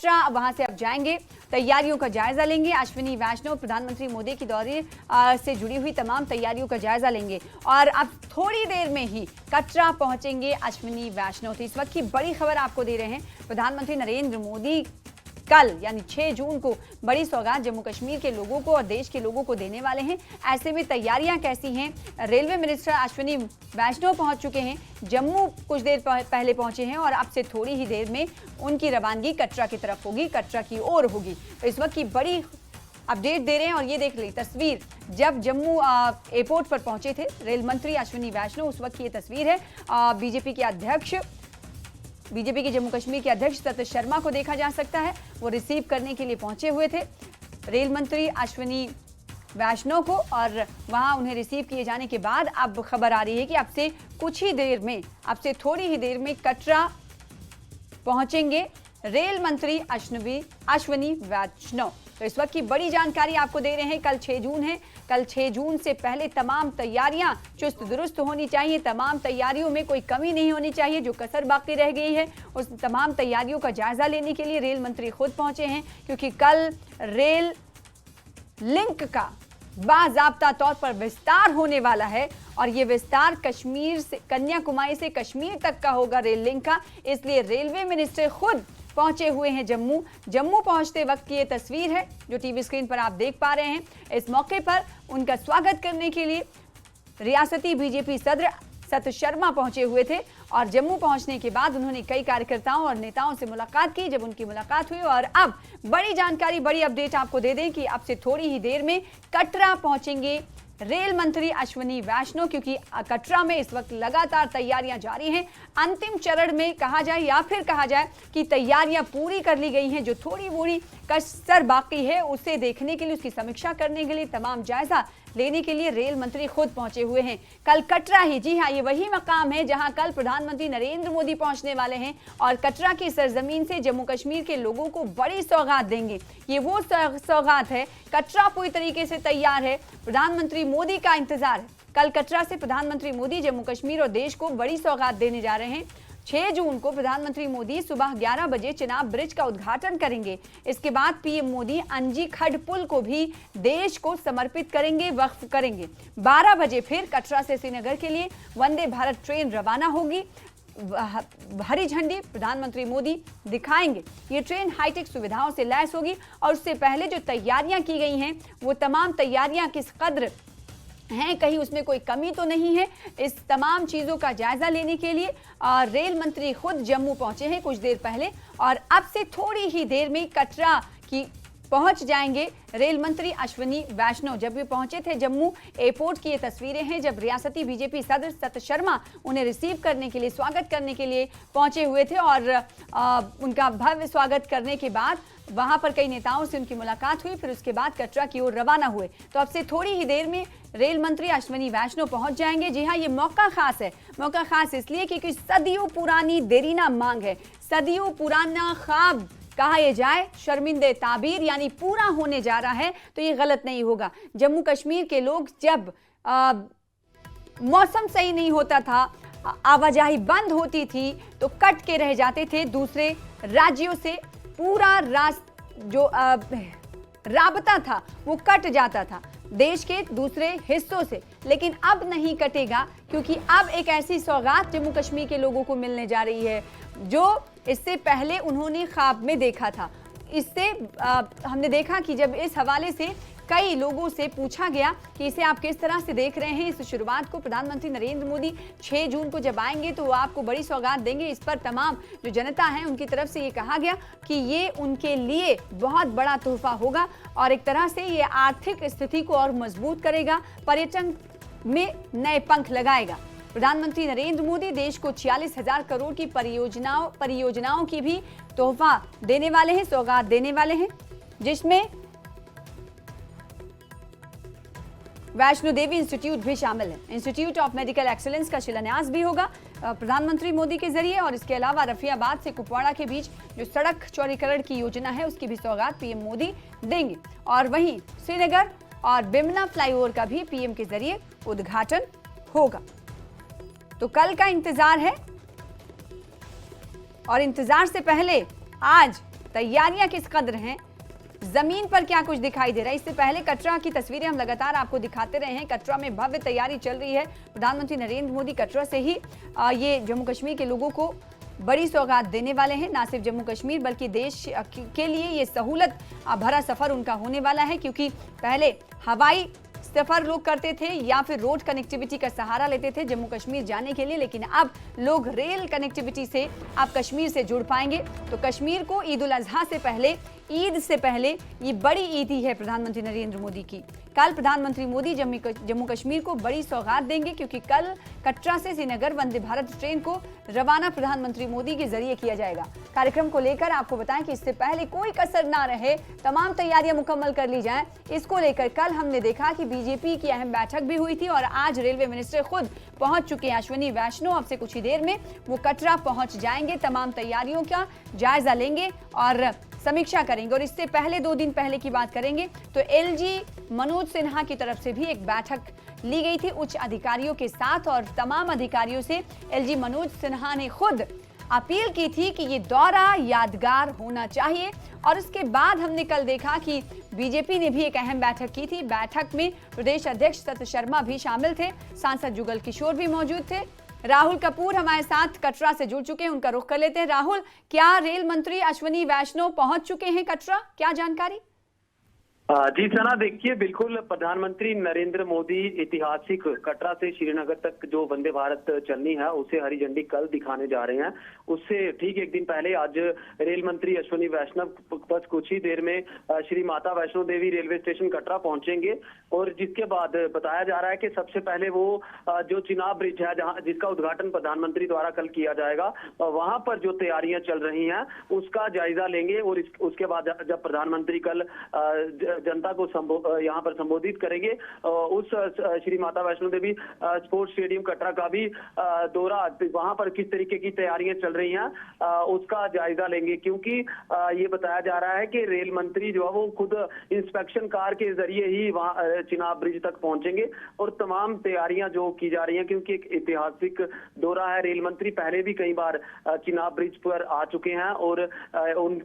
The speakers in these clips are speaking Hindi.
वहां से अब जाएंगे, तैयारियों का जायजा लेंगे। अश्विनी वैष्णव प्रधानमंत्री मोदी की दौरे से जुड़ी हुई तमाम तैयारियों का जायजा लेंगे और अब थोड़ी देर में ही कटरा पहुंचेंगे अश्विनी वैष्णव। तो इस वक्त की बड़ी खबर आपको दे रहे हैं, प्रधानमंत्री नरेंद्र मोदी कल यानी 6 जून को बड़ी सौगात जम्मू कश्मीर के लोगों को और देश के लोगों को देने वाले हैं। ऐसे में तैयारियां कैसी हैं? रेलवे मिनिस्टर अश्विनी वैष्णव पहुंच चुके हैं, जम्मू कुछ देर पहले पहुंचे हैं और अब से थोड़ी ही देर में उनकी रवानगी कटरा की तरफ होगी, कटरा की ओर होगी। तो इस वक्त की बड़ी अपडेट दे रहे हैं और ये देख ली तस्वीर जब जम्मू एयरपोर्ट पर पहुंचे थे रेल मंत्री अश्विनी वैष्णव, उस वक्त की ये तस्वीर है। बीजेपी के जम्मू कश्मीर के अध्यक्ष सतीश शर्मा को देखा जा सकता है, वो रिसीव करने के लिए पहुंचे हुए थे रेल मंत्री अश्विनी वैष्णव को और वहां उन्हें रिसीव किए जाने के बाद अब खबर आ रही है कि अब से थोड़ी ही देर में कटरा पहुंचेंगे रेल मंत्री अश्विनी वैष्णव। तो इस वक्त की बड़ी जानकारी आपको दे रहे हैं। कल 6 जून है, कल 6 जून से पहले तमाम तैयारियां चुस्त दुरुस्त होनी चाहिए, तमाम तैयारियों में कोई कमी नहीं होनी चाहिए। जो कसर बाकी रह गई है उस तमाम तैयारियों का जायजा लेने के लिए रेल मंत्री खुद पहुंचे हैं, क्योंकि कल रेल लिंक का बाज़ाब्ता तौर पर विस्तार होने वाला है और ये विस्तार कश्मीर से कन्याकुमारी से कश्मीर तक का होगा रेल लिंक का। इसलिए रेलवे मिनिस्टर खुद पहुंचे हुए हैं जम्मू पहुंचते वक्त की ये तस्वीर है जो टीवी स्क्रीन पर आप देख पा रहे हैं। इस मौके पर उनका स्वागत करने के लिए रियासती बीजेपी सदर सतीश शर्मा पहुंचे हुए थे और जम्मू पहुंचने के बाद उन्होंने कई कार्यकर्ताओं और नेताओं से मुलाकात की। जब उनकी मुलाकात हुई और अब बड़ी जानकारी, बड़ी अपडेट आपको दे दें कि अब से थोड़ी ही देर में कटरा पहुंचेंगे रेल मंत्री अश्विनी वैष्णव, क्योंकि कटरा में इस वक्त लगातार तैयारियां जारी हैं। अंतिम चरण में कहा जाए या फिर कहा जाए कि तैयारियां पूरी कर ली गई हैं। जो थोड़ी मोड़ी कसर बाकी है उसे देखने के लिए, उसकी समीक्षा करने के लिए, तमाम जायजा लेने के लिए रेल मंत्री खुद पहुंचे हुए हैं। कल कटरा ही, जी हाँ, ये वही मकाम है जहां कल प्रधानमंत्री नरेंद्र मोदी पहुंचने वाले हैं और कटरा की सरजमीन से जम्मू कश्मीर के लोगों को बड़ी सौगात देंगे। ये वो सौगात है, कटरा पूरी तरीके से तैयार है, प्रधानमंत्री मोदी का इंतजार है। कल कटरा से प्रधानमंत्री मोदी जम्मू कश्मीर और देश को बड़ी सौगात देने जा रहे हैं। 6 जून को प्रधानमंत्री मोदी सुबह 11 बजे चिनाब ब्रिज का उद्घाटन करेंगे। इसके बाद पीएम मोदी अंजी खड पुल को भी देश को समर्पित करेंगे, वक्फ करेंगे। 12 बजे फिर कटरा से श्रीनगर के लिए वंदे भारत ट्रेन रवाना होगी। हरी झंडी प्रधानमंत्री मोदी दिखाएंगे। ये ट्रेन हाईटेक सुविधाओं से लैस होगी और उससे पहले जो तैयारियां की गई हैं वो तमाम तैयारियां किस कद्र हैं, कहीं उसमें कोई कमी तो नहीं है। इस तमाम चीज़ों का जायजा लेने के लिए रेल मंत्री खुद जम्मू पहुंचे हैं कुछ देर पहले और अब से थोड़ी ही देर में कटरा की पहुंच जाएंगे रेल मंत्री अश्विनी वैष्णव। जब वे पहुंचे थे जम्मू एयरपोर्ट की ये तस्वीरें हैं जब रियासती बीजेपी सदर सतीश शर्मा उन्हें रिसीव करने के लिए, स्वागत करने के लिए पहुंचे हुए थे और उनका भव्य स्वागत करने के बाद वहां पर कई नेताओं से उनकी मुलाकात हुई। फिर उसके बाद कटरा की ओर रवाना हुए। तो अब से थोड़ी ही देर में रेल मंत्री अश्विनी वैष्णव पहुंच जाएंगे। जी हाँ, ये मौका खास है। मौका खास इसलिए क्योंकि सदियों पुरानी देरीना मांग है, सदियों पुराना ख्वाब कहा यह जाए, शर्मिंदे ताबीर यानी पूरा होने जा रहा है तो ये गलत नहीं होगा। जम्मू कश्मीर के लोग जब मौसम सही नहीं होता था, आवाजाही बंद होती थी तो कट के रह जाते थे दूसरे राज्यों से, पूरा जो राबता था वो कट जाता था देश के दूसरे हिस्सों से। लेकिन अब नहीं कटेगा, क्योंकि अब एक ऐसी सौगात जम्मू कश्मीर के लोगों को मिलने जा रही है जो इससे पहले उन्होंने ख्वाब में देखा था। इससे हमने देखा कि जब इस हवाले से कई लोगों से पूछा गया कि इसे आप किस तरह से देख रहे हैं, इस शुरुआत को प्रधानमंत्री नरेंद्र मोदी 6 जून को जब आएंगे तो वो आपको बड़ी सौगात देंगे। इस पर तमाम जो जनता है उनकी तरफ से ये कहा गया कि ये उनके लिए बहुत बड़ा तोहफा होगा और एक तरह से ये आर्थिक स्थिति को और मजबूत करेगा, पर्यटन में नए पंख लगाएगा। प्रधानमंत्री नरेंद्र मोदी देश को 46,000 करोड़ की परियोजनाओं की भी तोहफा देने वाले हैं, सौगात देने वाले हैं, जिसमें वैष्णो देवी इंस्टीट्यूट भी शामिल है। इंस्टीट्यूट ऑफ मेडिकल एक्सीलेंस का शिलान्यास भी होगा प्रधानमंत्री मोदी के जरिए और इसके अलावा रफियाबाद से कुपवाड़ा के बीच जो सड़क चौड़ीकरण की योजना है उसकी भी सौगात पीएम मोदी देंगे और वहीं श्रीनगर और बिमना फ्लाईओवर का भी पीएम के जरिए उद्घाटन होगा। तो कल का इंतजार है और इंतजार से पहले आज तैयारियां किस कदर हैं, जमीन पर क्या कुछ दिखाई दे रहा है। इससे पहले कटरा की तस्वीरें हम लगातार आपको दिखाते रहे हैं। कटरा में भव्य तैयारी चल रही है। प्रधानमंत्री नरेंद्र मोदी कटरा से ही ये जम्मू कश्मीर के लोगों को बड़ी सौगात देने वाले हैं। ना सिर्फ जम्मू कश्मीर बल्कि देश के लिए ये सहूलत भरा सफर उनका होने वाला है, क्योंकि पहले हवाई सफर लोग करते थे या फिर रोड कनेक्टिविटी का सहारा लेते थे जम्मू कश्मीर जाने के लिए, लेकिन अब लोग रेल कनेक्टिविटी से आप कश्मीर से जुड़ पाएंगे। तो कश्मीर को ईद उल अजहा से पहले, ईद से पहले ये बड़ी ईद ही है प्रधानमंत्री नरेंद्र मोदी की। कल प्रधानमंत्री मोदी जम्मू कश्मीर को बड़ी सौगात देंगे, क्योंकि कल कटरा से श्रीनगर वंदे भारत ट्रेन को रवाना प्रधानमंत्री मोदी के जरिए किया जाएगा। कार्यक्रम को लेकर आपको बताएं कि इससे पहले कोई कसर ना रहे, तमाम तैयारियां मुकम्मल कर ली जाएं। इसको लेकर कल हमने देखा कि बीजेपी की अहम बैठक भी हुई थी और आज रेलवे मिनिस्टर खुद पहुंच चुके हैं। अश्विनी वैष्णव अब से कुछ ही देर में वो कटरा पहुंच जाएंगे, तमाम तैयारियों का जायजा लेंगे और समीक्षा करेंगे। और इससे पहले 2 दिन पहले की बात करेंगे तो एलजी मनोज सिन्हा की तरफ से भी एक बैठक ली गई थी उच्च अधिकारियों के साथ, और तमाम अधिकारियों से एलजी मनोज सिन्हा ने खुद अपील की थी कि ये दौरा यादगार होना चाहिए। और उसके बाद हमने कल देखा कि बीजेपी ने भी एक अहम बैठक की थी। बैठक में प्रदेश अध्यक्ष सत्य शर्मा भी शामिल थे, सांसद जुगल किशोर भी मौजूद थे। राहुल कपूर हमारे साथ कटरा से जुड़ चुके हैं, उनका रुख कर लेते हैं। राहुल, क्या रेल मंत्री अश्विनी वैष्णव पहुंच चुके हैं कटरा, क्या जानकारी? जी सना, देखिए बिल्कुल प्रधानमंत्री नरेंद्र मोदी ऐतिहासिक कटरा से श्रीनगर तक जो वंदे भारत चलनी है उसे हरी झंडी कल दिखाने जा रहे हैं। उससे ठीक एक दिन पहले आज रेल मंत्री अश्विनी वैष्णव बस कुछ ही देर में श्री माता वैष्णो देवी रेलवे स्टेशन कटरा पहुंचेंगे, और जिसके बाद बताया जा रहा है कि सबसे पहले वो जो चिनाब ब्रिज है जहां जिसका उद्घाटन प्रधानमंत्री द्वारा कल किया जाएगा, वहां पर जो तैयारियां चल रही हैं उसका जायजा लेंगे। और उसके बाद जब प्रधानमंत्री कल जनता को यहाँ पर संबोधित करेंगे, उस श्री माता वैष्णो देवी स्पोर्ट्स स्टेडियम कटरा का भी दौरा, वहां पर किस तरीके की तैयारियां चल रही हैं उसका जायजा लेंगे। क्योंकि ये बताया जा रहा है कि रेल मंत्री जो है वो खुद इंस्पेक्शन कार के जरिए ही वहां चिनाब ब्रिज तक पहुंचेंगे और तमाम तैयारियां जो की जा रही हैं, क्योंकि एक ऐतिहासिक दौरा है। रेल मंत्री पहले भी कई बार चिनाब ब्रिज पर आ चुके हैं और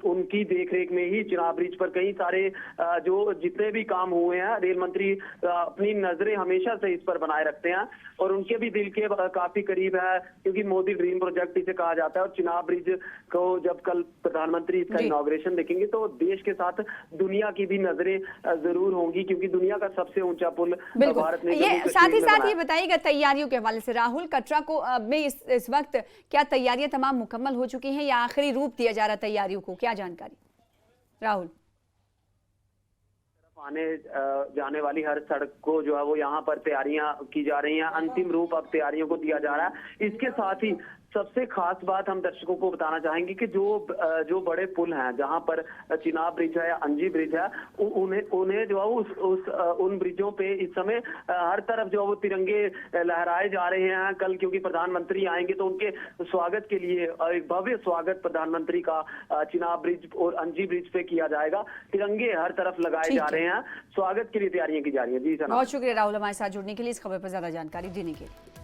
उनकी देखरेख में ही चिनाब ब्रिज पर कई सारे जो जितने भी काम हुए हैं, रेल मंत्री अपनी नजरें हमेशा से इस पर बनाए रखते हैं और उनके भी दिल के काफी करीब है, क्योंकि मोदी ड्रीम प्रोजेक्ट इसे कहा जाता है। और चिनाब ब्रिज को जब कल प्रधानमंत्री इसका इनॉग्रेशन देखेंगे तो देश के साथ दुनिया की भी नजरें जरूर होंगी, क्योंकि दुनिया का सबसे ऊंचा पुल भारत ने साथ ही साथ ये बताइएगा तैयारियों के हवाले से राहुल, कटरा को में इस वक्त क्या तैयारियां तमाम मुकम्मल हो चुकी हैं या आखिरी रूप दिया जा रहा है तैयारियों को, क्या जानकारी राहुल? आने जाने वाली हर सड़क को जो है वो यहाँ पर तैयारियां की जा रही हैं, अंतिम रूप अब तैयारियों को दिया जा रहा है। इसके साथ ही सबसे खास बात हम दर्शकों को बताना चाहेंगे कि जो बड़े पुल हैं जहां पर चिनाब ब्रिज है या अंजी ब्रिज है, उन्हें जो है उन ब्रिजों पे इस समय हर तरफ जो है वो तिरंगे लहराए जा रहे हैं कल, क्योंकि प्रधानमंत्री आएंगे तो उनके स्वागत के लिए एक भव्य स्वागत प्रधानमंत्री का चिनाब ब्रिज और अंजी ब्रिज पे किया जाएगा। तिरंगे हर तरफ लगाए जा रहे हैं, स्वागत के लिए तैयारियां की जा रही है। जी सना, बहुत शुक्रिया राहुल हमारे साथ जुड़ने के लिए, इस खबर पर ज्यादा जानकारी देने के लिए।